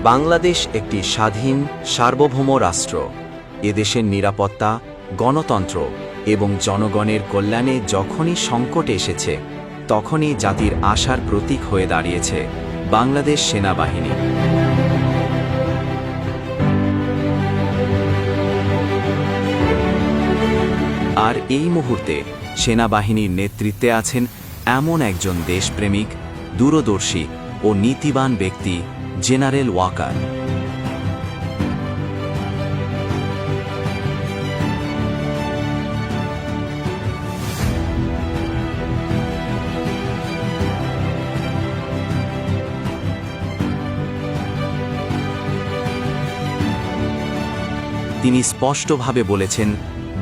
বাংলাদেশ একটি স্বাধীন সার্বভৌম রাষ্ট্র। এদেশের নিরাপত্তা, গণতন্ত্র এবং জনগণের কল্যাণে যখনই সংকট এসেছে, তখনই জাতির আশার প্রতীক হয়ে দাঁড়িয়েছে বাংলাদেশ সেনাবাহিনী। আর এই মুহূর্তে সেনাবাহিনীর নেতৃত্বে আছেন এমন একজন দেশপ্রেমিক, দূরদর্শী ও নীতিবান ব্যক্তি, জেনারেল ওয়াকার। তিনি স্পষ্টভাবে বলেছেন,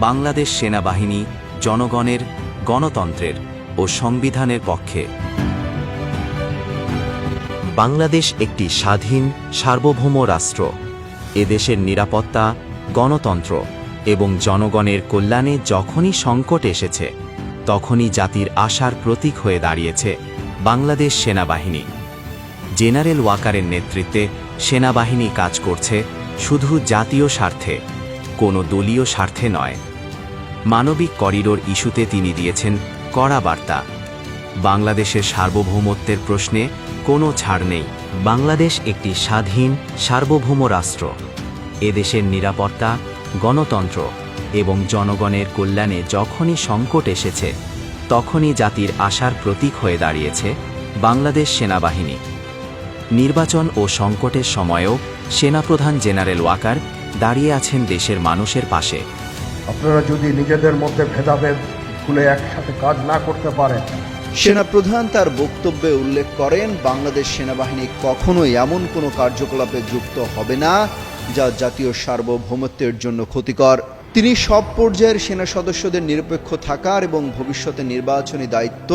বাংলাদেশ সেনাবাহিনী জনগণের, গণতন্ত্রের ও সংবিধানের পক্ষে। বাংলাদেশ একটি স্বাধীন সার্বভৌম রাষ্ট্র। এদেশের নিরাপত্তা, গণতন্ত্র এবং জনগণের কল্যাণে যখনই সংকট এসেছে, তখনই জাতির আশার প্রতীক হয়ে দাঁড়িয়েছে বাংলাদেশ সেনাবাহিনী। জেনারেল ওয়াকারের নেতৃত্বে সেনাবাহিনী কাজ করছে শুধু জাতীয় স্বার্থে, কোনো দলীয় স্বার্থে নয়। মানবিক করিডোর ইস্যুতে তিনি দিয়েছেন কড়া বার্তা। বাংলাদেশের সার্বভৌমত্বের প্রশ্নে কোনো ছাড় নেই। বাংলাদেশ একটি স্বাধীন সার্বভৌম রাষ্ট্র। এদেশের নিরাপত্তা, গণতন্ত্র এবং জনগণের কল্যাণে যখনই সংকট এসেছে, তখনই জাতির আশার প্রতীক হয়ে দাঁড়িয়েছে বাংলাদেশ সেনাবাহিনী। নির্বাচন ও সংকটের সময়ও সেনাপ্রধান জেনারেল ওয়াকার দাঁড়িয়ে আছেন দেশের মানুষের পাশে। আপনারা যদি নিজেদের মধ্যে ভেদাভেদ ভুলে একসাথে কাজ না করতে পারেন। সেনাপ্রধান তার বক্তব্যে উল্লেখ করেন, বাংলাদেশ সেনাবাহিনী কখনোই এমন কোনো কার্যকলাপে যুক্ত হবে না যা জাতীয় সার্বভৌমত্বের জন্য ক্ষতিকর। তিনি সব পর্যায়ের সেনা সদস্যদের নিরপেক্ষ থাকার এবং ভবিষ্যতে নির্বাচনী দায়িত্ব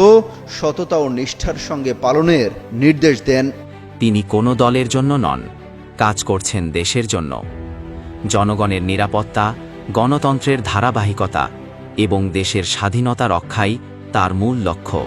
সততা ও নিষ্ঠার সঙ্গে পালনের নির্দেশ দেন। তিনি কোনো দলের জন্য নন, কাজ করছেন দেশের জন্য। জনগণের নিরাপত্তা, গণতন্ত্রের ধারাবাহিকতা এবং দেশের স্বাধীনতা রক্ষাই তার মূল লক্ষ্য।